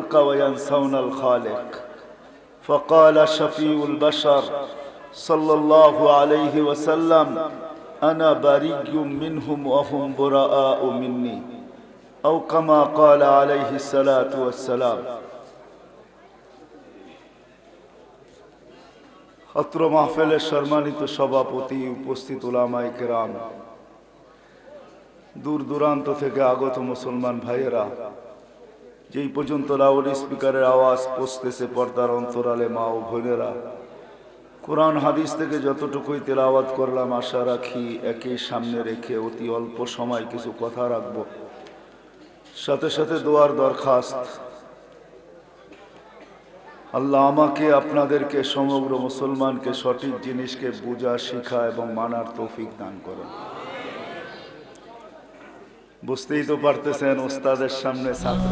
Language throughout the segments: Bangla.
الخلق وينسون الخالق فقال شفيع البشر صلى الله عليه وسلم أنا بريء منهم وهم براء مني أو كما قال عليه الصلاة والسلام অত্র মাহফিলের সম্মানিত সভাপতি, উপস্থিত উলামায়ে কেরাম, দূর দূরান্ত থেকে আগত মুসলমান ভাইয়েরা, যেই পর্যন্ত লাউড স্পিকারের আওয়াজ পৌঁছতেছে পর্দার অন্তরালে মা ও বোনেরা, কোরআন হাদিস থেকে যতটুকুই তেলাওয়াত করলাম আশা রাখি একই সামনে রেখে অতি অল্প সময় কিছু কথা রাখব। সাথে সাথে দোয়ার দরখাস্ত, আল্লাহ আমাকে আপনাদেরকে সমগ্র মুসলমানকে সঠিক জিনিসকে বুঝা, শিখা এবং মানার তৌফিক দান করেন। বুঝতেই তো পারতেছেন ওস্তাদের সামনে ছাত্র।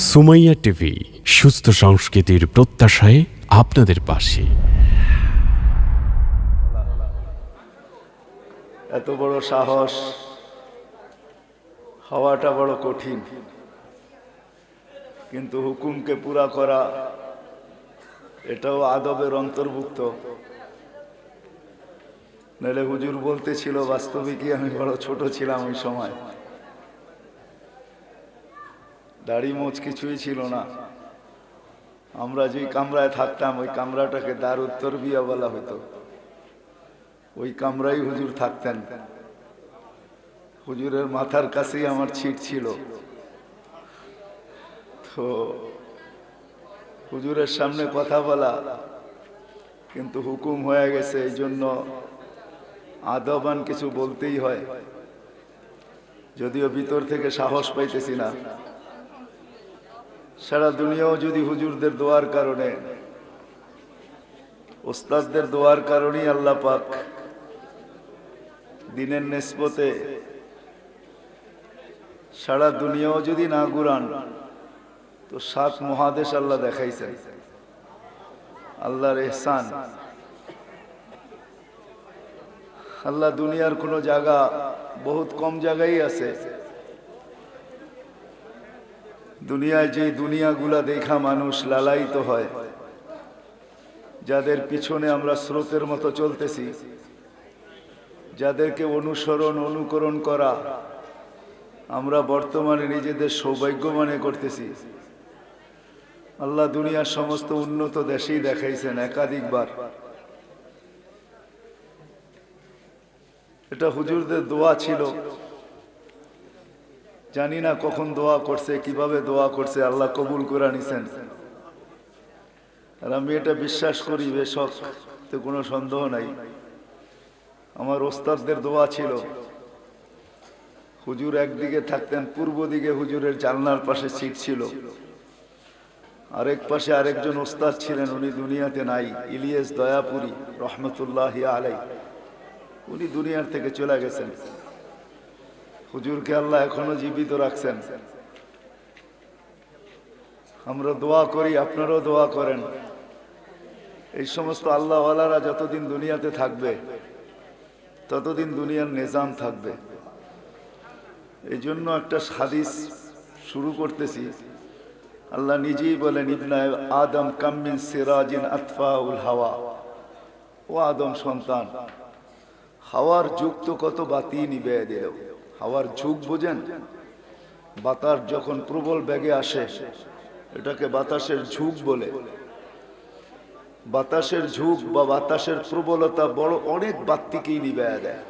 সুমাইয়া টিভি, সুস্থ সংস্কৃতির প্রত্যাশায় আপনাদের পাশে। এত বড় সাহস, হওয়াটা বড় কঠিন, কিন্তু হুকুমকে পুরা করা এটাও আদবের অন্তর্ভুক্ত। নাহলে হুজুর বলতেছিল, বাস্তবিকই আমি বড় ছোট ছিলাম ওই সময়, দাড়ি মোচ কিছুই ছিল না। আমরা যে কামরায় থাকতাম ওই কামরাটাকে দারুত তরবিয়া বলা হতো। ওই কামরায় হুজুর থাকতেন। হুজুরের মাথার কাছেই আমার ছিট ছিল। তো হুজুরের সামনে কথা বলা কিন্তু হুকুম হয়ে গেছে, এই জন্য আদবান কিছু বলতেই হয়, যদিও ভিতর থেকে সাহস পাইতেছি না। সারা দুনিয়াও যদি হুজুরদের দোয়ার কারণে, ওস্তাদদের দোয়ার কারণেই আল্লাহ পাক দিনের নিসবতে সারা দুনিয়াও যদি না ঘুরান, তো 7 মহাদেশ আল্লাহ দেখাইছেন। আল্লাহর ইহসান। আল্লাহ দুনিয়ার কোন জায়গা, বহুত কম জায়গায় আছে দুনিয়ায় যে দুনিয়াগুলা দেখা মানুষ লালায়িত হয়, যাদের পিছনে আমরা স্রোতের মতো চলতেছি, যাদেরকে অনুসরণ অনুকরণ করা আমরা বর্তমানে নিজেদের সৌভাগ্য মনে করতেছি, আল্লাহ দুনিয়ার সমস্ত উন্নত দেশেই দেখাইছেন একাধিকবার। এটা হুজুরদের দোয়া ছিল। জানি না কখন দোয়া করছে, কিভাবে দোয়া করছে, আল্লাহ কবুল করে নিছেন। আর আমি এটা বিশ্বাস করি, বেশক তো কোনো সন্দেহ নাই, আমার ওস্তাদদের দোয়া ছিল। হুজুর একদিকে থাকতেন, পূর্ব দিকে হুজুরের জানলার পাশে সিট ছিল, আরেক পাশে আরেকজন ওস্তাদ ছিলেন, উনি দুনিয়াতে নাই, ইলিয়াস দয়াপুরি রহমতুল্লাহি আলাইহি। উনি দুনিয়ার থেকে চলে গেছেন। হুজুরকে আল্লাহ এখনো জীবিত রাখছেন। আমরা দোয়া করি, আপনারাও দোয়া করেন, এই সমস্ত আল্লাহ ওয়ালারা যতদিন দুনিয়াতে থাকবে ততদিন দুনিয়ার নিজাম থাকবে। এই জন্য একটা হাদিস শুরু করতেছি। আল্লাহ নিজেই বলেন, ইবনা আদম কামিন সিরাজিন আতফাউল হাওয়া। ও আদম সন্তান, হাওয়ার যুগ তো কত বাতি নিবে দিল। হাওয়ার যুগ বোঝেন? বাতাস যখন প্রবল বেগে আসে এটাকে বাতাসের ঝুঁক বলে। বাতাসের ঝুঁক বা বাতাসের প্রবলতা বড় অনেক বাতিকেই নিবে দেয়।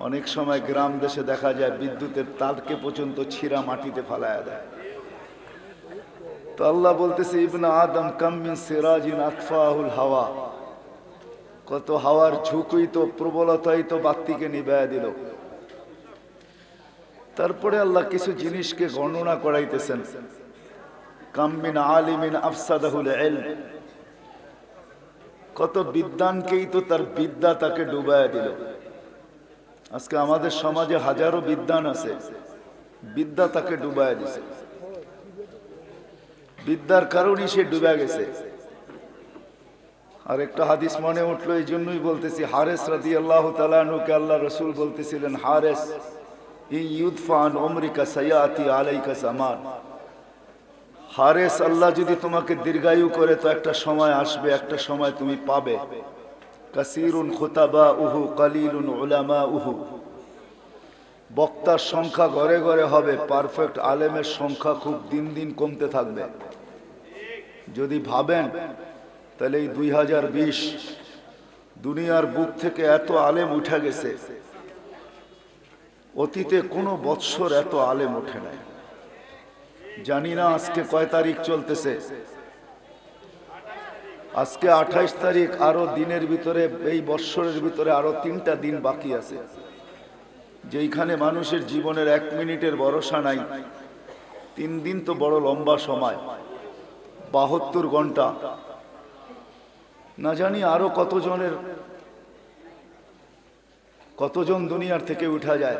অনেক সময় গ্রাম দেশে দেখা যায় বিদ্যুতের তারকে পর্যন্ত ছিঁড়া মাটিতে ফালায়া দেয়। তো আল্লাহ বলতেছে, ইবনা আদম কাম মিন সিরাজিন আতফাহুল হাওয়া। কত হাওয়ার ঝুঁকুই তো, প্রবলতাই তো বাতিকে নিবায়া দিল। তারপরে আল্লাহ কিছু জিনিসকে গণনা করাইতেছেন। কাম মিন আলিমিন আফসাদাহুল ইলম। কত বিদ্বানকেই তো তার বিদ্যা তাকে ডুবায়া দিল। আজকে আমাদের সমাজে হাজারো বিদ্বান আছে, বিদ্যা তাকে ডুবায়া দিছে। বিদ্যার কারণেই সে ডুবে গেছে। আর একটা হাদিস মনে উঠলো, এই জন্যই বলতেছি, হারেস রাদিয়াল্লাহু তাআলা আনহুকে আল্লাহ রাসূল বলতেছিলেন, হারেস ইন ইউদফা আন উমরিকা সায়াতি আলাইকা জামান। হারেস, আল্লাহ যদি তোমাকে দীর্ঘায়ু করে তো একটা সময় আসবে, একটা সময় তুমি পাবে। কাসীরুন খুতাবাউহু কালিলুন উলামাউহু, বক্তার সংখ্যা ঘরে ঘরে হবে, পারফেক্ট আলেমের সংখ্যা খুব দিন দিন কমতে থাকবে। যদি ভাবেন তাহলে এই 2020 দুনিয়ার বুক থেকে এত আলেম উঠে গেছে, অতীতে কোনো বৎসর এত আলেম ওঠে নাই। জানি না আজকে কয় তারিখ চলতেছে, আজকে 28 তারিখ, আরো দিনের ভিতরে এই বৎসরের ভিতরে আরো 3টা দিন বাকি আছে, যেইখানে মানুষের জীবনের 1 মিনিটের ভরসা নাই। 3 দিন তো বড় লম্বা সময়, 72 ঘন্টা। না জানি আরো কতজন দুনিয়ার থেকে উঠা যায়।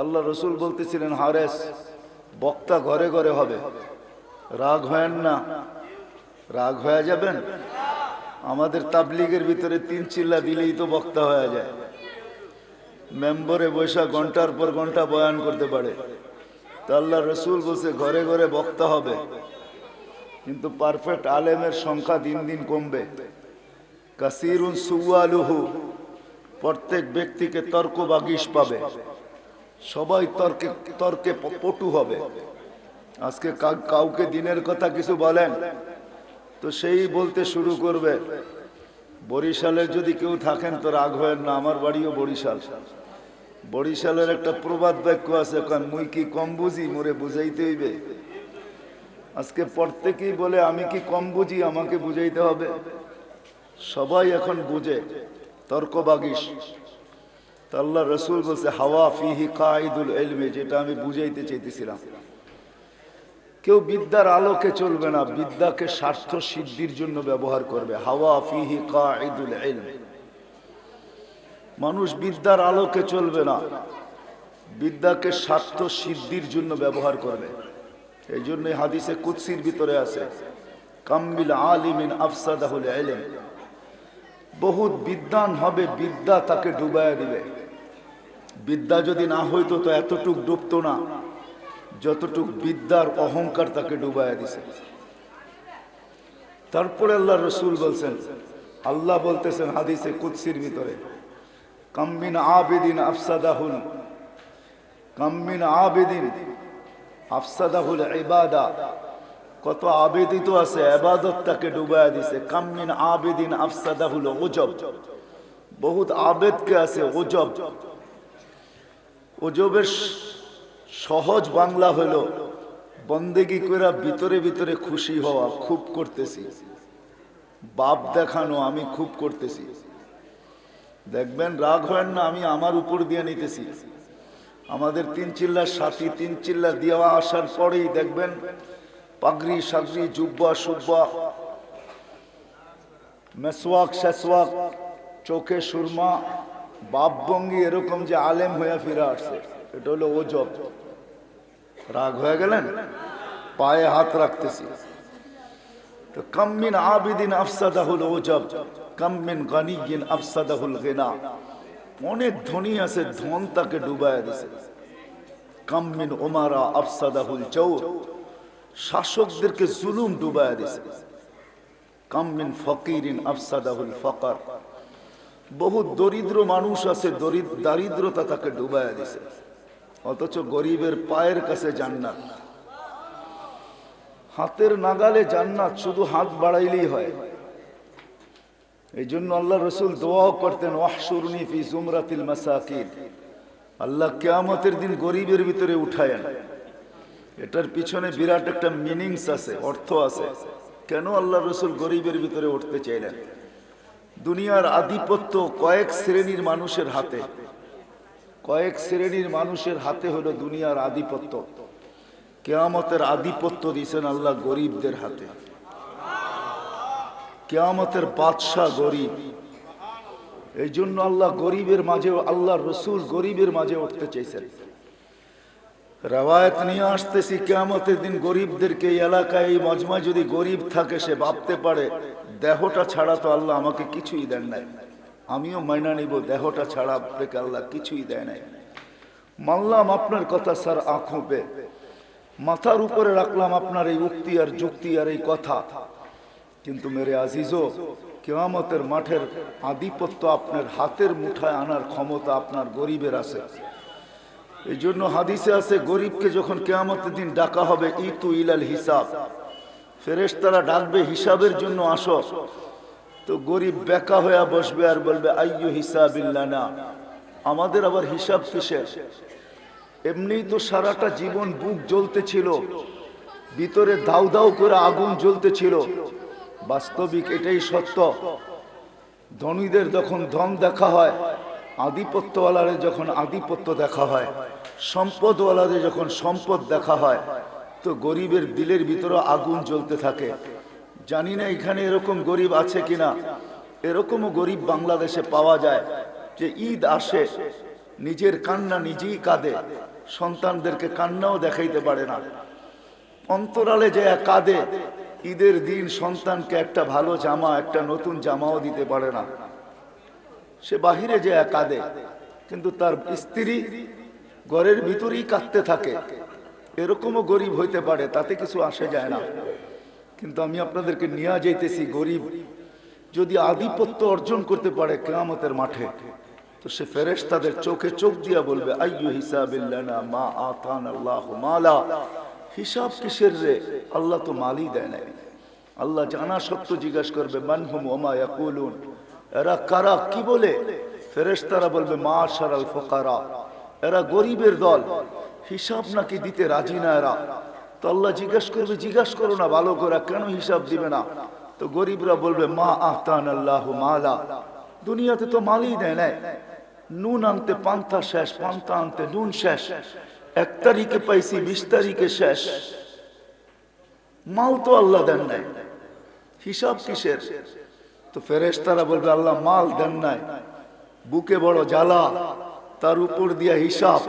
আল্লাহ রসুল বলতেছিলেন, হারেস, বক্তা ঘরে ঘরে হবে, রাগ হয়েন না। রাগ হয়ে যাবেন? আমাদের তাবলিগের ভিতরে 3 চিল্লা দিলেই তো বক্তা হয়ে যায়। মেম্বরে বৈশা ঘন্টার পর ঘন্টা বয়ান করতে পারে। তা আল্লাহ রসুল বলছে ঘরে ঘরে বক্তা হবে, কিন্তু পারফেক্ট আলেমের সংখ্যা দিন দিন কমবে। কাসীরুন সুওয়ালুহু, প্রত্যেক ব্যক্তিকে তর্ক বাগিশ পাবে, সবাই তর্কে পটু হবে। আজকে কাউকে দিনের কথা কিছু বলেন তো সেই বলতে শুরু করবে। বরিশালের যদি কেউ থাকেন তো রাগ হয়েন না, আমার বাড়িও বরিশাল। বরিশালের একটা প্রবাদ বাক্য আছে, মুই কি কম বুঝি, মোরে বুঝাইতে হইবে। আজকে প্রত্যেকেই বলে আমি কি কম বুঝি, আমাকে বুঝাইতে হবে। সবাই এখন বুঝে, তর্ক বাগিশ। আল্লাহ রসুল বলছে হাওয়া ফিহি কাইদুল ইলমি, যেটা আমি বুঝাইতে চাইতেছিলাম। কেউ বিদ্যার আলোকে চলবে না, বিদ্যাকে স্বার্থ সিদ্ধির জন্য ব্যবহার করবে। হাওয়া ফিহি কাইদুল ইলম, মানুষ বিদ্যার আলোকে চলবে না, বিদ্যাকে স্বার্থ সিদ্ধির জন্য ব্যবহার করবে। এই জন্য হাদিসে কুদসির ভিতরে আছে, কামিল আলিমিন আফসাদাহুল ইলম, বহুত বিদ্বান হবে, বিদ্যা তাকে ডুবাইয়া দিবে। বিদ্যা যদি না হইতো তো এতটুক ডুবতো না, যতটুক বিদ্যার অহংকার তাকে ডুবাইয়া দিছে। তারপরে আল্লাহ রসুল বলছেন, আল্লাহ বলতেছেন হাদিসে কুদসির ভিতরে, কামিন আবিদিন আফসাদাহুল ইবাদা, কত আবেদিত আছে, ইবাদত তাকে ডুবাইয়া দিছে। কামিন আবিদিন আফসাদাহুল উজব, বহুত আবেদকে আছে উজব। উজবের সহজ বাংলা হলো বন্দেগি কইরা ভিতরে ভিতরে খুশি হওয়া, খুব করতেছি, বাপ দেখানো, আমি খুব করতেছি। দেখবেন, রাগ হয় না, আমি আমার উপর দিয়ে নিতেছি। আমাদের 3 চিল্লার সাথী 3 চিল্লা দেওয়া আসার পরেই দেখবেন পাগড়ি সাগরি জুব্বা সুব্বা মেসওয়াক শেসওয়াক চোখে সুরমা বাপভঙ্গি, এরকম যে আলেম হয়ে ফিরে আসছে, এটা হলো ওজব। রাগ হয়ে গেলেন? পায়ে হাত রাখতেছি। তো কামিন আবিদিন আফসাদাহুল ওজব, কামিন গানিয়িন আফসাদাহুল গিনা, অনেক ধনী আছে, ধন তাকে ডুবাইয়া দিছে। কামিন উমারা আফসাদাহুল জওর, শাসকদেরকে জুলুম ডুবাইয়া দিছে। কামিন ফকিরিন আফসাদাহুল ফকর, বহুত দরিদ্র মানুষ আছে, দারিদ্রতা তাকে ডুবাইয়া দিছে। অথচ গরিবের পায়ের কাছে জান্নাত, হাতের নাগালে জান্নাত, শুধু হাত বাড়াইলেই হয়। এই জন্য আল্লাহ রসুল দোয়াও করতেন, ওয়াহশুরনি ফি জুমরাতিল মাসাকিন, আল্লাহ কিয়ামতের দিন গরিবের ভিতরে উঠায়েন। এটার পিছনে বিরাট একটা মিনিংস আছে, অর্থ আছে। কেন আল্লাহ রসুল গরিবের ভিতরে উঠতে চাইলেন? দুনিয়ার আধিপত্য কয়েক শ্রেণীর মানুষের হাতে, কয়েক শ্রেণীর মানুষের হাতে হলো দুনিয়ার আধিপত্য। কিয়ামতের আধিপত্য দিয়েছেন আল্লাহ গরিবদের হাতে। কিয়ামতের বাদশা গরিব। এই জন্য আল্লাহ গরিবের মাঝে, আল্লাহ রসুল গরিবের মাঝে উঠতে চাইছেন। রওয়ায়াত নিয়ে আসতেছি, কিয়ামতের দিন গরিবদেরকে, এই এলাকায় এই মজমায় যদি গরিব থাকে, সে ভাবতে পারে দেহটা ছাড়া তো আল্লাহ আমাকে কিছুই দেন নাই, আমিও মাইনা নিব, দেহটা ছাড়া আপনাকে আল্লাহ কিছুই দেয় নাই। মানলাম আপনার কথা স্যার, আঁখোं पे, মাথার উপরে রাখলাম আপনার এই উক্তি আর যুক্তি আর এই কথা, কিন্তু মেরে আজিজো, কিয়ামতের মাঠের আধিপত্য আপনার হাতের মুঠায় আনার ক্ষমতা আপনার গরিবের আছে। এই জন্য হাদিসে আছে, গরিবকে যখন কিয়ামতের দিন ডাকা হবে, ইতু ইলাল হিসাব, ফেরেশতারা ডাকবে হিসাবের জন্য আসো। তো গরিব বেকা হয়ে বসবে আর বলবে আইয়ু হিসাবিল্লানা, আমাদের আবার হিসাব কিসের? এমনিই তো সারাটা জীবন বুক জ্বলতেছিল, ভিতরে দাউ দাউ করে আগুন জ্বলতেছিল। বাস্তবিক এটাই সত্য, ধনীদের যখন ধন দেখা হয়, আধিপত্যওয়ালাদের যখন আধিপত্য দেখা হয়, সম্পদওয়ালাদের যখন সম্পদ দেখা হয়, তো গরিবের দিলের ভিতরে আগুন জ্বলতে থাকে। জানি না এখানে এরকম গরিব আছে কিনা। এরকমও গরিব বাংলাদেশে পাওয়া যায় যে ঈদ আসে, নিজের কান্না নিজেই কাঁদে, সন্তানদেরকে কান্নাও দেখাইতে পারে না, অন্তরালে যে কাঁদে। ঈদের দিন সন্তানকে একটা ভালো জামা, একটা নতুন জামাও দিতে পারে না, সে বাহিরে যে কাঁদে, কিন্তু তার স্ত্রী ঘরের ভিতরেই কাঁদতে থাকে। এরকমও গরিব হইতে পারে, তাতে কিছু আসে যায় না। কিন্তু আমি আপনাদেরকে নিয়ে যাইতেছি, গরিব যদি আধিপত্য অর্জন করতে পারে কিয়ামতের মাঠে, তো সে ফেরেশতাদের চোখে চোখ দিয়া বলবে আইয়ু হিসাবিল্লানা মা আতান আল্লাহু মালা, হিসাব কিসের রে, আল্লাহ তো মালই দেয় নাই। আল্লাহ জানা সত্য জিজ্ঞাসা করবে মানহুম ওমা ইয়াকুলুন, এরা কারা, কি বলে? ফেরেশতারা বলবে মাশারাল ফুকারা, এরা গরিবের দল, হিসাব নাকি দিতে রাজি না এরা। তো আল্লাহ জিজ্ঞাসা করবে, জিজ্ঞাসা করো না ভালো করে, কেন হিসাব দিবে না? তো গরিবরা বলবে মা আতান আল্লাহু মালা, দুনিয়াতে তো মালই দেয় নাই, নুন আনতে পান্তা শেষ, পান্তা আনতে নুন শেষ, 1 তারিখে পাইছি 20 তারিখে শেষ, মাল তো আল্লাহ দেন নাই, হিসাব কিসের? তো ফেরেশতারা বলবে আল্লাহ মাল দেন নাই, বুকে বড় জ্বালা, তার উপর দিয়া হিসাব,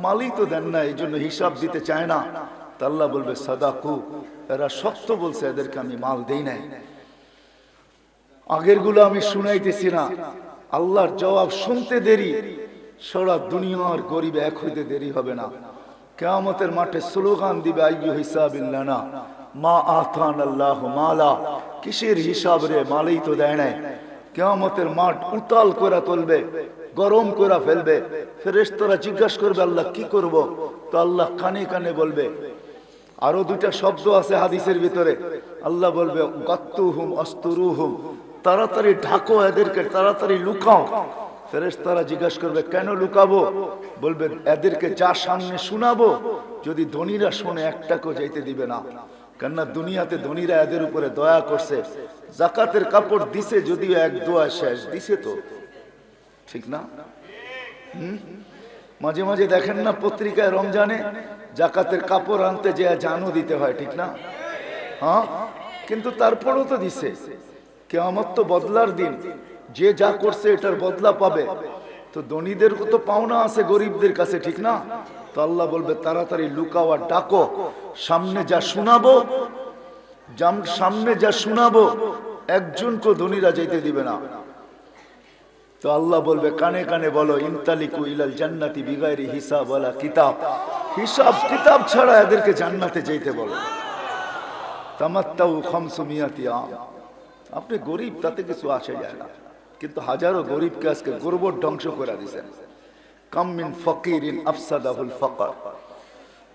মালই তো দেন নাই, এই জন্য হিসাব দিতে চায় না। তা আল্লাহ বলবে সাদাকু, এরা সত্য বলছে, এদেরকে আমি মাল দেই নাই। আগের গুলো আমি শুনাইতেছি না, আল্লাহর জবাব শুনতে দেরি, সারা দুনিয়ার গরিব এক হইতে দেরি হবে না। কিয়ামতের মাঠে স্লোগান দিবে আইয়ু হিসাবিল্লানা মা আতান আল্লাহু মালা, কিসের হিসাব রে, মালই তো দেয় নাই। কিয়ামতের মাঠ উতাল করে তুলবে, গরম করে ফেলবে। ফেরেশতারা জিজ্ঞাসা করবে আল্লাহ কি করব? তো আল্লাহ কানে কানে বলবে, আরো 2টা শব্দ আছে হাদিসের ভিতরে, আল্লাহ বলবে গাত্তুহুম আস্তুরুহুম, তাড়াতাড়ি ঢাকো এদেরকে, তাড়াতাড়ি লুকাও। ফেরেশতারা জিজ্ঞাসা করবে কেন লুকাবো? বলবে এদেরকে যা সামনে শোনাবো, যদি ধনীরা শোনে একটাকেও যাইতে দিবে না। কেননা দুনিয়াতে ধনীরা এদের উপরে দয়া করছে, জাকাতের কাপড় দিছে, যদিও 1 দোয়া শেষ দিছে, তো ঠিক না? মাঝে মাঝে দেখেন না পত্রিকায়, রমজানে জাকাতের কাপড় আনতে যে জানও দিতে হয়, ঠিক না? হ্যাঁ, কিন্তু তারপরও তো দিছে। কিয়ামত তো বদলার দিন, যে যা করছে এটার বদলা পাবে। তো ধনীদের তো পাওনা আছে গরিবদের কাছে, ঠিক না? তো আল্লাহ বলবে তাড়াতাড়ি লুকাও আর ডাকো, সামনে যা শোনাবো, সামনে যা শোনাবো একজনকে ধনীরা যাইতে দিবে না। তো আল্লাহ বলবে কানে কানে বলো ইনতালিকু ইলাল জান্নাতি বিগাইরি হিসাব ওয়ালা কিতাব, হিসাব কিতাব ছাড়া এদেরকে জান্নাতে যেতে বলো। তামাত্তাউ 500 আম, আপনি গরিব তাতে কিছু আসে যায় না, কিন্তু হাজারো গরিবকে আজকে গর্বর ধ্বংস করে দিয়েছেন। কাম মিন ফকিরিন আফসাদাহুল ফাকর,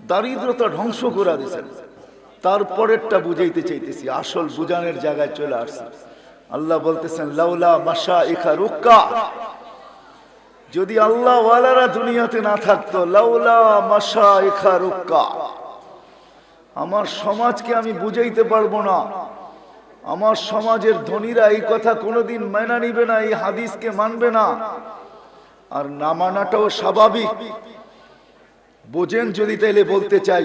দারিদ্রতা ধ্বংস করে দিয়েছেন। তারপরেরটা বুঝাইতে চাইতেছি, আসল বুঝানোর জায়গায় চলে আসছে। আল্লাহ বলতেছেন লাউলা মাশাইখা রুক্কা, যদি আল্লাহ ওয়ালারা দুনিয়াতে না থাকতো, লাউলা মাশাইখা রুক্কা, আমার সমাজকে আমি বুঝাইতে পারবো না। আমার সমাজের ধনীরা এই কথা কোনোদিন মেনে নিবে না, এই হাদিসকে মানবে না। আর না মানাটাও স্বাভাবিক। বোঝেন যদি, তাইলে বলতে চাই,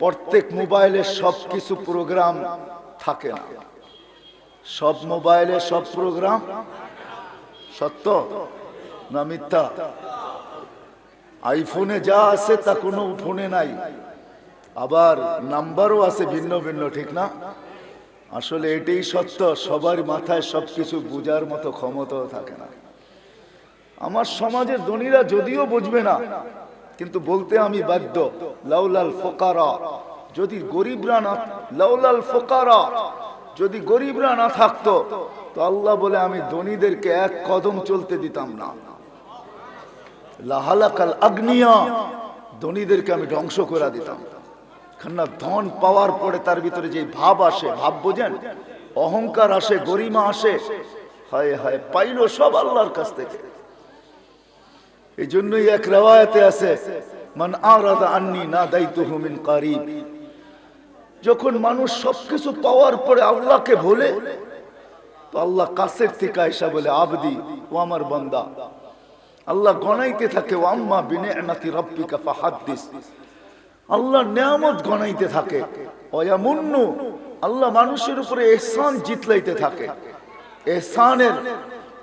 প্রত্যেক মোবাইলে সবকিছু প্রোগ্রাম থাকে না। সব মোবাইলে সব প্রোগ্রাম সত্য না মিথ্যা? আইফোনে যা আছে তা কোনো ফোনে নাই, আবার নাম্বারও আছে ভিন্ন ভিন্ন, ঠিক না? আসলে এটাই সত্য, সবার মাথায় সবকিছু বুঝার মতো ক্ষমতাও থাকে না। আমার সমাজের ধনীরা যদিও বুঝবে না, কিন্তু বলতে আমি বাধ্য, লাউলাল ফুকারা, যদি গরিবরা না, লাউলাল ফুকারা, যদি গরিবরা না থাকতো তো আল্লাহ বলে আমি ধনীদেরকে এক কদম চলতে দিতাম না। লাহালাকাল আগনিয়া, ধনীদেরকে আমি ধ্বংস করে দিতাম। কেননা ধন পাওয়ার পরে তার ভিতরে যে ভাব আসে, ভাব বোঝেন, অহংকার আসে, গরিমা আসে, হায় হায় পাইলো সব আল্লাহর কাছ থেকে। এই জন্যই এক রিওয়ায়াতে আছে, মান আরাদা আন্নি নাদাইতুহু মিন কারিব, যখন মানুষ সবকিছু পাওয়ার পরে আল্লাহকে ভোলে তো আল্লাহ কাছের থেকে আয়েশা বলে আবদি, ও আমার বান্দা। আল্লাহ গনাইতে থাকে, ও আম্মা বিনিআমাতি রাব্বিকা ফাহাদ্দিস, আল্লাহ নিয়ামত গনাইতে থাকে। ওয়ায়ামুন্নু, আল্লাহ মানুষের উপরে ইহসান জিতলাইতে থাকে,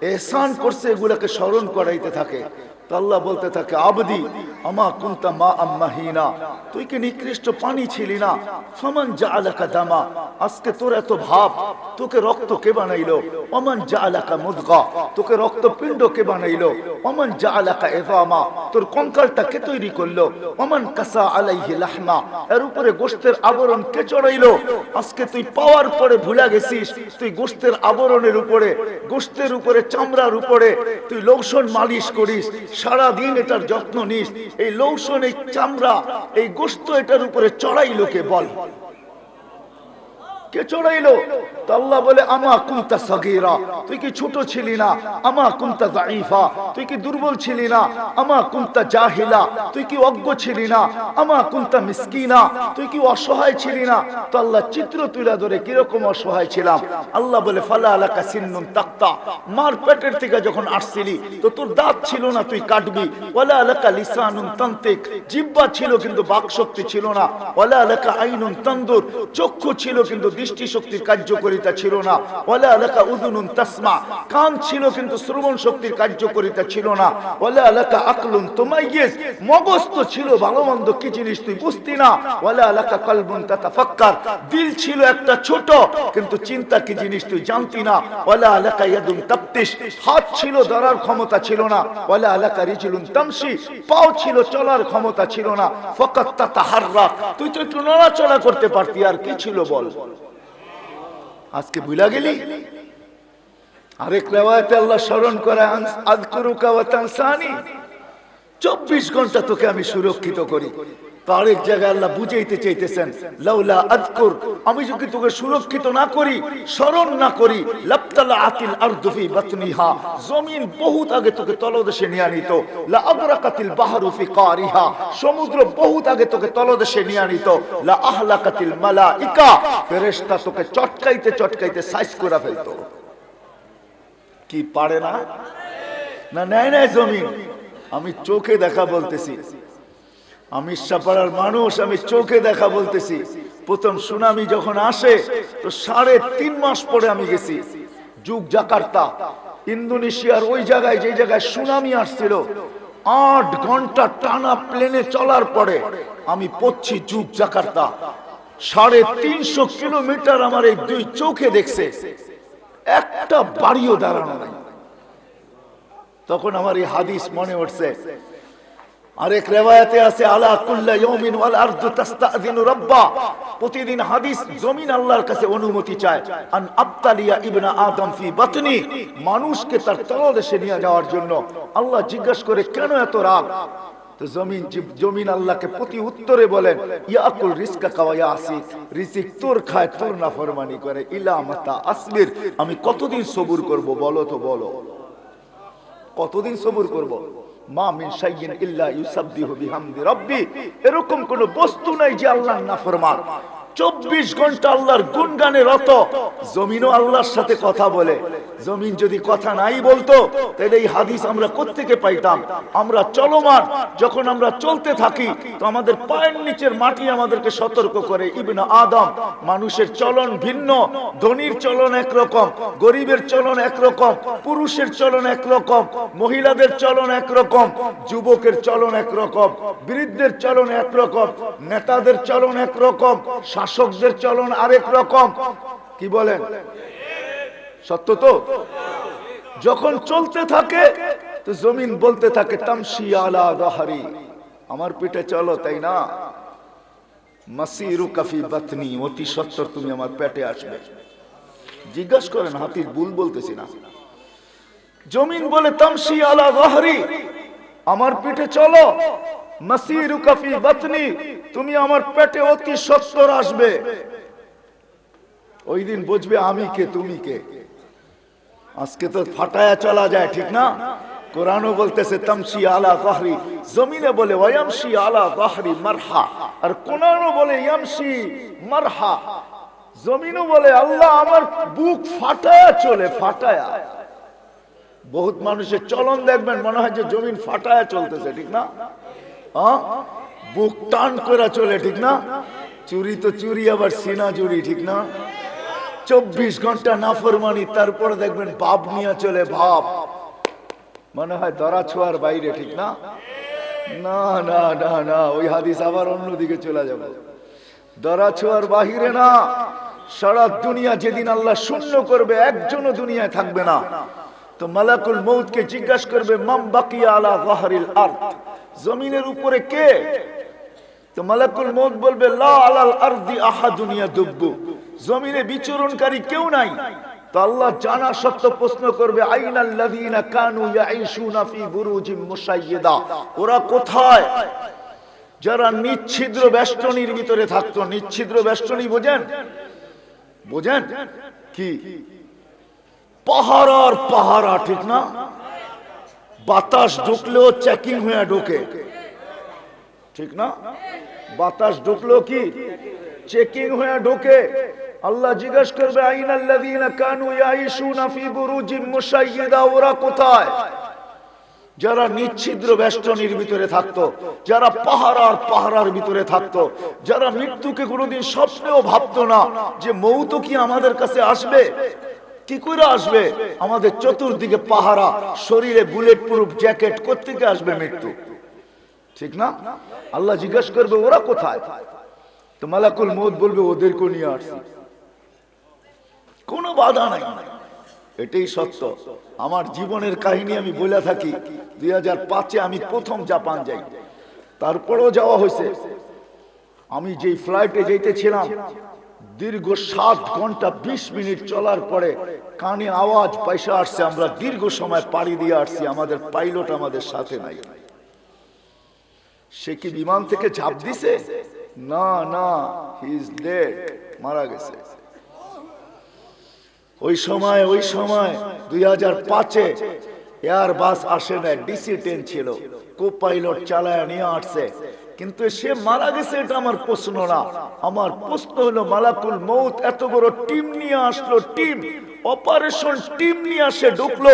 এহসান করছে এগুলাকে স্মরণ করাইতে থাকে। তো আল্লাহ বলতে থাকে আবদি আমা কুনতা মা আম্মাহিনা, তুই কি নিকৃষ্ট পানি ছিলি না? ফামান জাআলাকা দামা, আজকে তোর এত ভাব, তোকে রক্ত কে বানাইলো? ওমান জাআলাকা মুদগা, তোকে রক্তপিণ্ড কে বানাইলো? ওমান জাআলাকা ইযামা, তোর কঙ্কালটা কে তৈরি করলো? ওমান কাসা আলাইহি লাহমা, এর উপরে গোশতের আবরণ কে চড়াইলো? আজকে তুই পাওয়ার পরে ভুলা গেছিস, তুই গোশতের আবরণের উপরে, গোশতের উপরে, চামড়ার উপরে তুই লোশন মালিশ করিস, সারা দিন এটার যত্ন নিস। এই লোশন, এই চামড়া, এই গোশত এটার উপরে চড়াইলো কে? বল, কে চড়াইলো? তো আল্লাহ বলে আমা কুনতা সাগীরা, তুই কি ছোট ছিলি না? আমা কুনতা যায়ীফা, তুই কি দুর্বল ছিলি না? আমা কুনতা জাহিলা, তুই কি অজ্ঞ ছিলি না? আমা কুনতা মিসকিনা, তুই কি অসহায় ছিলি না? তো আল্লাহ চিত্র তুলে ধরে কিরকম অসহায় ছিলাম। আল্লাহ বলে ফালা আলাকা সিন্নুন তাক্তা, মার পেটের থেকে যখন আসছিলি তো তোর দাঁত ছিল না, তুই কাটবি। ওয়ালা আলাকা লিসানুন তানতিক, জিহ্বা ছিল কিন্তু বাক শক্তি ছিল না। ওয়ালা আলাকা আইনুন তানদুর, চক্ষু ছিল কিন্তু দৃষ্টি শক্তির কার্যকারিতা ছিল না। ওয়ালা আলাকা উযুনুন তাসমা, কান ছিল কিন্তু শ্রবণ শক্তির কার্যকারিতা ছিল না। ওয়ালা আলাকা আকলুন তুমাইয়িজ, মগজ তো ছিল, ভালো মন্দ কি জিনিস তুই বুঝতি না। ওয়ালা আলাকা কলবুন তাতাফাক্কার, দিল ছিল একটা ছোট কিন্তু চিন্তা কি জিনিস তুই জানতি না। ওয়ালা আলাকা ইয়াদুন তাবতিশ, হাত ছিল ধরার ক্ষমতা ছিল না। ওয়ালা আলাকা রিজলুন তামশি, পাও ছিল চলার ক্ষমতা ছিল না। ফাকাত তাতাহাররাক, তুই তো একটু নড়াচড়া করতে পারতি, আর কি ছিল বল? আজকে ভুলা গেলি? আরেক রিওয়ায়াতে আল্লাহ স্মরণ করে আযকুরুকা ওয়া তানসানি, 24 ঘন্টা তোকে আমি সুরক্ষিত করি। তো আরেক জায়গায় আল্লাহ বুঝাইতে চাইতেছেন লাউলা আযকুর, আমি যদি তোকে সুরক্ষিত না করি, স্মরণ না করি, লাবতালা আতিল আরদু ফি বাতনিহা, জমিন বহুত আগে তোকে তলদেশে নিয়ে নিত। লা আবরাকাতিল বাহরু ফি কারিহা, সমুদ্র বহুত আগে তোকে তলদেশে নিয়ে নিত। লা আহলাকাতিল মালাইকা, ফেরেশতা তোকে চটকাইতে চটকাইতে সাইজ করে ফেলতো। কি পারে না? না নেয় নাই জমিন। আমি চোখে দেখা বলতেছি, আমি সাপাড়ার মানুষ, আমি চোখে দেখা বলতেছি। প্রথম সুনামি যখন আসে তো 3.5 মাস পরে আমি গেছি জাকার্তা, ইন্দোনেশিয়ার ওই জায়গায়, যে জায়গায় সুনামি আসছিল। 8 ঘন্টা টানা প্লেনে চলার পরে আমি পড়ছি জাকার্তা। 350 কিলোমিটার আমার এই 2 চোখে দেখছে, একটা বাড়িও দাঁড়ানো নাই। তখন আমার এই হাদিস মনে উঠছে। আরেক রিওয়ায়াতে আছে আলা কুল্লা ইয়াউমিন ওয়াল আরদু তাস্তাযিনু রাব্বা, প্রতিদিন হাদিস জমিন আল্লাহর কাছে অনুমতি চায় আন আবতালিয়া ইবনা আদম ফি বাতনি, মানুষকে তার তলদেশে নিয়ে যাওয়ার জন্য। আল্লাহ জিজ্ঞাসা করে কেন এত রাগ? তো জমিন আল্লাহকে প্রতি উত্তরে বলেন ইয়াকুল রিজকাকা ওয়া ইয়াসিক, রিজিক তোর খায়, তোর নাফরমানি করে। ইলা মাতা আসবির, আমি কতদিন সবুর করব? বলো তো বলো, কতদিন সবুর করব? মা মিন শাইইন ইল্লা ইউসাব্বিহু বিহামদি রাব্বি, এরকম কোন বস্তু নাই যে আল্লাহর নাফরমান। 24 ঘন্টা আল্লাহর গুণগানে রত। জমিনও আল্লাহর সাথে কথা বলে। জমিন যদি কথা নাই বলতো তাহলে এই হাদিস আমরা কোত্থেকে পাইতাম? আমরা চলমান, যখন আমরা চলতে থাকি তো আমাদের পায়ের নিচের মাটি আমাদেরকে সতর্ক করে। ইবনে আদম, মানুষের চলন ভিন্ন, ধনীর চলন একরকম, গরিবের চলন একরকম, পুরুষের চলন একরকম, মহিলাদের চলন একরকম, যুবকের চলন একরকম, বৃদ্ধের চলন একরকম, নেতাদের চলন একরকম, শাসকদের চলন আরেক রকম। কি বলেন? সত্য তো? যখন চলতে থাকে তো জমিন বলতে থাকে তামশি আলা যাহরি, আমার পেটে চলো, তাই না? মাসিরু কাফি বাতনি, অতি সত্তর তুমি আমার পেটে আসবে। জিজ্ঞাসা করেন, হাতির ভুল বলতেছি না। জমিন বলে তামশি আলা যাহরি, আমার পিঠে চলো। মাসিরু কাফি বাতনি, তুমি আমার পেটে অতি সত্তর আসবে। ওই দিন বুঝবে আমি কে তুমি কে। আজকে তো ফাটায়া চলা যায়, ঠিক না? কোরআনও বলতেছে তামশি আলা যাহরি, জমিনে বলে ওয়ামশি আলা যাহরি মারহা, আর কোরআনও বলে ইয়ামশি মারহা। জমিনও বলে আল্লাহ আমার বুক ফাটায়া চলে, ফাটায়া। বহুত মানুষের চলন দেখবেন মনে হয় যে জমিন ফাটায়া চলতেছে, ঠিক না? বুক টান করে চলে, ঠিক না? চুরি তো চুরি, আবার সিনা চুরি, ঠিক না? 24 ঘন্টা নাফরমানি, তারপরে দেখবেন ভাব নিয়ে চলে, ভাব মনে হয় ধরা ছোঁয়ার বাইরে, ঠিক না? না না না না, ওই হাদিস আবার অন্যদিকে চলে যাবে। ধরা ছোঁয়ার বাহিরে না, সারা দুনিয়া যেদিন আল্লাহ শূন্য করবে, একজনও দুনিয়ায় থাকবে না, তো মালাকুল মউতকে জিজ্ঞাসা করবে মাম বাকিয়া আলা যাহরিল আরদ, জমিনের উপরে কে? তো মালাকুল মউত বলবে লা আলাল আরদি আহাদুন ইয়াদুব্বু, জমিনে বিচরণকারী কেউ নাই। তো আল্লাহ জানা সত্য প্রশ্ন করবে আইনাল লাযিনা কানু ইয়াঈশুনা ফি বুরুজিম মুশাইয়্যিদা, ওরা কোথায় যারা নিচ্ছিদ্র বেষ্টনীর ভিতরে থাকতো? নিচ্ছিদ্র বেষ্টনী বোঝেন? বোঝেন কি? পাহারার পাহারা, ঠিক না? বাতাস ঢুকলেও চেকিং হয়ে ঢোকে, ঠিক না? বাতাস ঢুকলেও কি চেকিং হয়ে ঢোকে। আল্লাহ জিজ্ঞাসা করবে আইনাল্লাযীনা কানু ইয়াঈশুনা ফি বুরুজিম মুশাইয়্যিদা, ওরা কোথায় যারা নিচ্ছিদ্র বেষ্টনীর ভিতরে থাকতো, যারা পাহারার পাহারার ভিতরে থাকতো, যারা মৃত্যুকে কোনোদিন স্বপ্নেও ভাবতো না যে মৌত কি আমাদের কাছে আসবে। কি করে আসবে? আমাদের চতুর্দিকে পাহারা, শরীরে বুলেট প্রুফ জ্যাকেট, কোত্থেকে আসবে মৃত্যু, ঠিক না? আল্লাহ জিজ্ঞাসা করবে ওরা কোথায়? তো মালাকুল মউত বলবে ওদেরকে নিয়ে আসছি, কোনো বাধা নাই। এটাই সত্য। আমার জীবনের কাহিনী আমি বলে থাকি। 2005-এ আমি প্রথম জাপান যাই, তারপরেও যাওয়া হয়েছে। আমি যেই ফ্লাইটে যেতেছিলাম, দীর্ঘ 7 ঘন্টা 20 মিনিট চলার পরে কানে আওয়াজ পয়সা আসছে আমরা দীর্ঘ সময় পাড়ি দিয়ে আসছি, আমাদের পাইলট আমাদের সাথে নাই। সে কি বিমান থেকে ঝাঁপ দিছে? না না, হি ইজ ডেড, মারা গেছে। ওই সময় 2005-এ এয়ারবাস আসে না, DC-10 ছিল, কো পাইলট চালায় নিয়ে আসছে, কিন্তু সে মারা গেছে এটা আমার প্রশ্ন না। আমার প্রশ্ন হলো মালাকুল মউত এত বড় টিম নিয়ে আসলো, টিম অপারেশন টিম নিয়ে আসে ঢুকলো,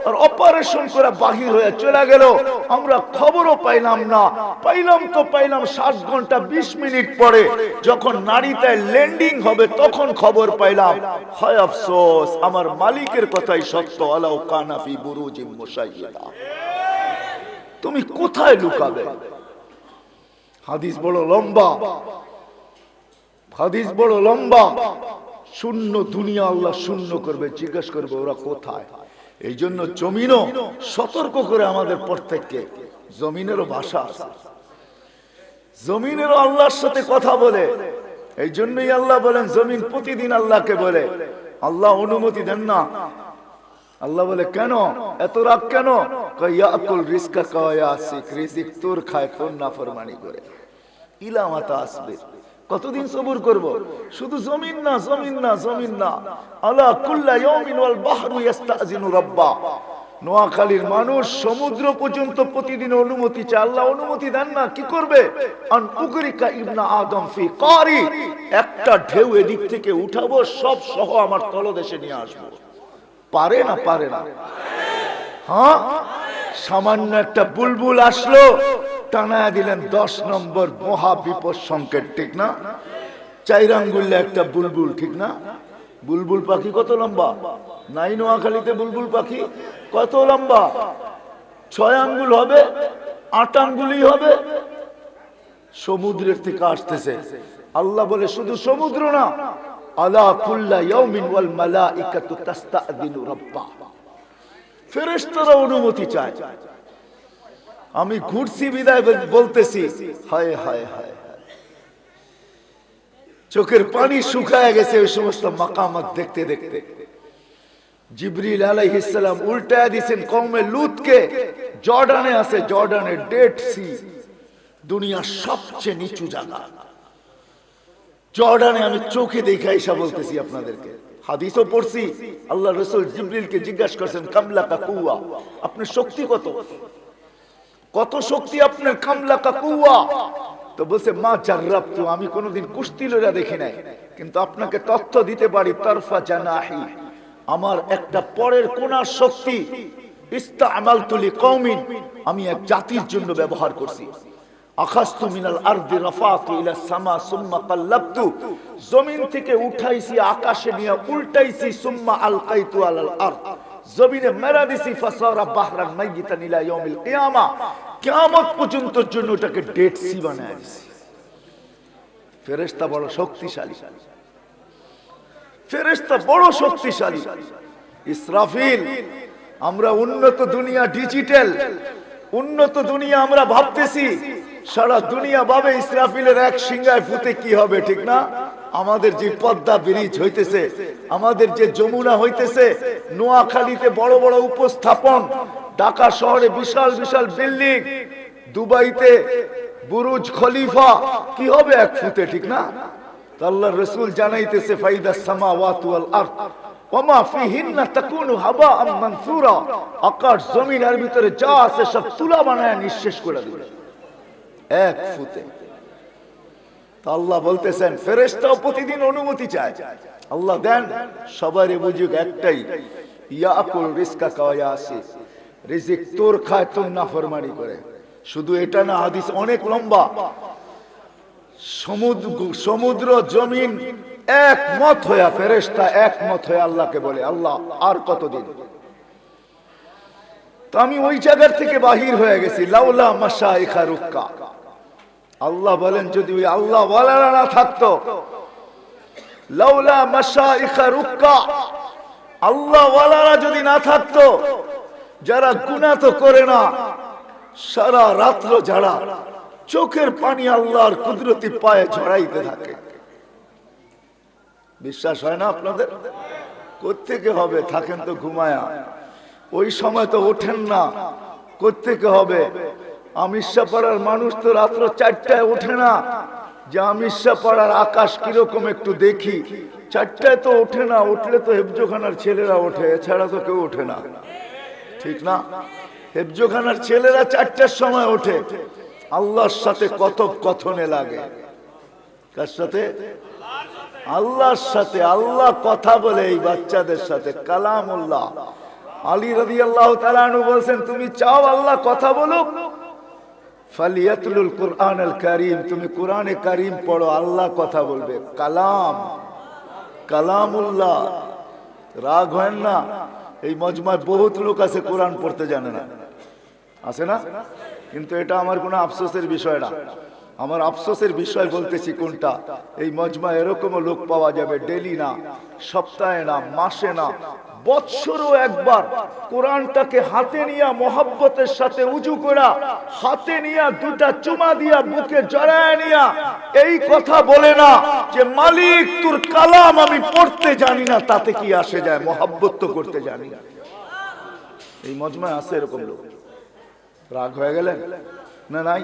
আর অপারেশন করে বাহির হয়ে চলে গেল। আমরা খবরও পাইলাম না। পাইলাম 7 ঘন্টা 20 মিনিট পরে যখন নারীতে ল্যান্ডিং হবে তখন খবর পাইলাম। হায় আফসোস, আমার মালিকের কথাই সত্য, আলাউ কানা ফি বুরুজিম মুশাইয়্যিদা। তুমি কোথায় লুকাবে? হাদিস বড় লম্বা, হাদিস বড় লম্বা। শূন্য দুনিয়া আল্লাহ শূন্য করবে, জিজ্ঞাসা করবে ওরা কোথায়। এই জন্য জমিনও সতর্ক করে আমাদের প্রত্যেককে। জমিনেরও ভাষা আছে, জমিনেরও আল্লাহর সাথে কথা বলে। এই জন্যই আল্লাহ বলেন জমিন প্রতিদিন আল্লাহকে বলে। আল্লাহ অনুমতি দেন না। আল্লাহ বলে কেন এত রাগ কেন? ইয়াকুল রিজকা কায়াসিক, রিজিক তোর খায়, তোর নাফরমানি করে। ইলা মাতা আসবে, কতদিন সবুর করব? শুধু জমিন না, জমিন না, জমিন না। আলা কুল্লা ইয়াউমিন ওয়াল বাহরু ইস্তাযিনু রাব্বা। নোয়াখালীর মানুষ সমুদ্র পর্যন্ত প্রতিদিন অনুমতি চায়, আল্লাহ অনুমতি দেন না। কি করবে? আন উগরিকা ইবনা আদম ফি কারি, একটা ঢেউ এদিক থেকে উঠাবো, সব সহ আমার তলদেশে নিয়ে আসবো। পারে না? পারে না? হ্যাঁ, সামান্য একটা বুলবুল আসলো, টানায় দিলেন 10 নম্বর মহা বিপদ সংকেত, ঠিক না? 4 আঙ্গুলে একটা বুলবুল, ঠিক না? বুলবুল পাখি কত লম্বা? নাই নোয়াখালীতে বুলবুল পাখি কত লম্বা? 6 আঙ্গুল হবে, 8 আঙ্গুলই হবে। সমুদ্রের থেকে আসতেছে। আল্লাহ বলে শুধু সমুদ্র না, আলা কুল্লা ইয়াউমিন ওয়াল মালাইকাতু তাস্তাযিনু রাব্বা, ফেরেশতারা অনুমতি চায়। আমি ঘুরছি বিদায় বলতেছি হায় হায় হায়, চোখের পানি শুকায় গেছে ওই সমস্ত মাকামাত দেখতে দেখতে। জিবরিল আলাইহিস সালাম উল্টায় দিয়েছেন কওমে লূতকে। জর্ডানে আছে, জর্ডানে ডেড সি, দুনিয়ার সবচেয়ে নিচু জায়গা জর্ডানে। আমি চোখে দেখে আইসা বলতেছি আপনাদেরকে, হাদিসও পড়ছি। আল্লাহ রাসূল জিবরিলকে জিজ্ঞাসা করছেন কামলা কা কুওয়া, আপনার শক্তি কত, কত শক্তি আপনার, কামলা কা কুওয়া। তো বলছে মা জাররাবতু, আমি কোনোদিন কুস্তি লড়া দেখি নাই, কিন্তু আপনাকে তথ্য দিতে পারি তারফা জানাহি, আমার একটা পরের কোনার শক্তি ইস্তামালতু লিকওমিন, আমি এক জাতির জন্য ব্যবহার করছি। আখাযতু মিনাল আরদি রাফাতু ইলা সামা সুম্মা কাল্লাবতু, জমিন থেকে উঠাইছি আকাশে নিয়ে উল্টাইছি, সুম্মা আলকাইতু আলাল আরদ, জমিনে মেরা দিছি, ফাসারা বাহরান মাইয়িতান ইলা ইয়াউমিল কিয়ামা, কিয়ামত পর্যন্ত জন্য ওটাকে ডেড সি বানায় দিছি। ফেরেশতা বড় শক্তিশালী, ফেরেশতা বড় শক্তিশালী। ইসরাফিল, আমরা উন্নত দুনিয়া, ডিজিটাল উন্নত দুনিয়া আমরা ভাবতেছি, সারা দুনিয়া ভাবে ইসরাফিলের এক সিংহায় ফুতে কি হবে, ঠিক না? আমাদের যে পদ্মা ব্রিজ হইতেছে, আমাদের যে যমুনা হইতেছে, নোয়াখালীতে বড় বড় উপস্থাপন, ঢাকা শহরে বিশাল বিশাল বিল্ডিং, দুবাইতে বুরুজ খলিফা, কি হবে এক ফুতে, ঠিক না? আল্লাহর রাসূল জানাইতেছে ফাইদাস সামাওয়াতু ওয়াল আরদ ওয়ামা ফিহিন্না তাকুনু হাবাআম মানসুরা, আকাশ জমিনের ভিতরে যা আছে সব তুলা বানায় নিঃশেষ করে দিবে এক ফুতে। তা আল্লাহ বলতেছেন ফেরেশতাও প্রতিদিন অনুমতি চায়, আল্লাহ দেন সবারই বুঝুক একটাই, ইয়াকুল রিজকাকা ওয়া ইয়াসি, রিজিক তোর খায় তোর নাফরমানি করে। শুধু এটা না, হাদিস অনেক লম্বা। সমুদ্র জমিন একমত হয়ে, ফেরেশতা একমত হয়ে আল্লাহকে বলে আল্লাহ আর কতদিন? তো আমি ওই জায়গার থেকে বাহির হয়ে গেছি, লাউলা মাশাইখা রুক্কা। আল্লাহ বলেন যদি ওই আল্লাহ ওয়ালারা না থাকতো, লাউলা মাশাইখা রুক্কা, আল্লাহ ওয়ালারা যদি না থাকতো, যারা গুনাহ তো করে না, সারা রাত্র যারা চোখের পানি আল্লাহর কুদরতি পায়ে ঝরাইতে থাকে। বিশ্বাস হয় না আপনাদের? কোত্থেকে হবে? থাকেন তো ঘুমায়া, ওই সময় তো ওঠেন না, কোত্থেকে হবে? আমিষা পাড়ার মানুষ তো রাত্র 4টায় ওঠে না, যে আমিষা পাড়ার আকাশ কিরকম একটু দেখি, 4টায় তো ওঠে না, উঠলে তো হেফজোখানার ছেলেরা ওঠে, এছাড়া তো কেউ ওঠে না, ঠিক না? হেফজোখানার ছেলেরা 4টার সময় ওঠে, আল্লাহর সাথে কত কথনে লাগে। কার সাথে? আল্লাহর সাথে। আল্লাহ কথা বলে এই বাচ্চাদের সাথে, কালামুল্লাহ। আলী রাদিয়াল্লাহু তাআলা আনহু বলেন তুমি চাও আল্লাহ কথা বলুক, ফালিয়াতলুল কুরআনুল কারীম, তুমি কোরআনে কারীম পড়ো, আল্লাহ কথা বলবে। কালাম, কালামুল্লাহ। রাগ হয় না? এই মজমায় বহুত লোক আছে কোরআন পড়তে জানে না, আছে না? কিন্তু এটা আমার কোনো আফসোসের বিষয় না। আমার আফসোসের বিষয় বলতেছি কোনটা, এই মজমা এরকমও লোক পাওয়া যাবে ডেলি না, সপ্তাহে না, মাসে না, বৎসরও একবার কোরআনটাকে হাতে নিয়ে মোহাব্বতের সাথে উজু করা, হাতে নিয়ে দুটা চুমা দিয়া বুকে জড়ায় নিয়া এই কথা বলে না যে মালিক তোর কালাম আমি পড়তে জানি না, তাতে কি আসে যায়, মোহাব্বত তো করতে জানি না। এই মজমায় আছে এরকম লোক। রাগ হয়ে গেলেন না? নাই?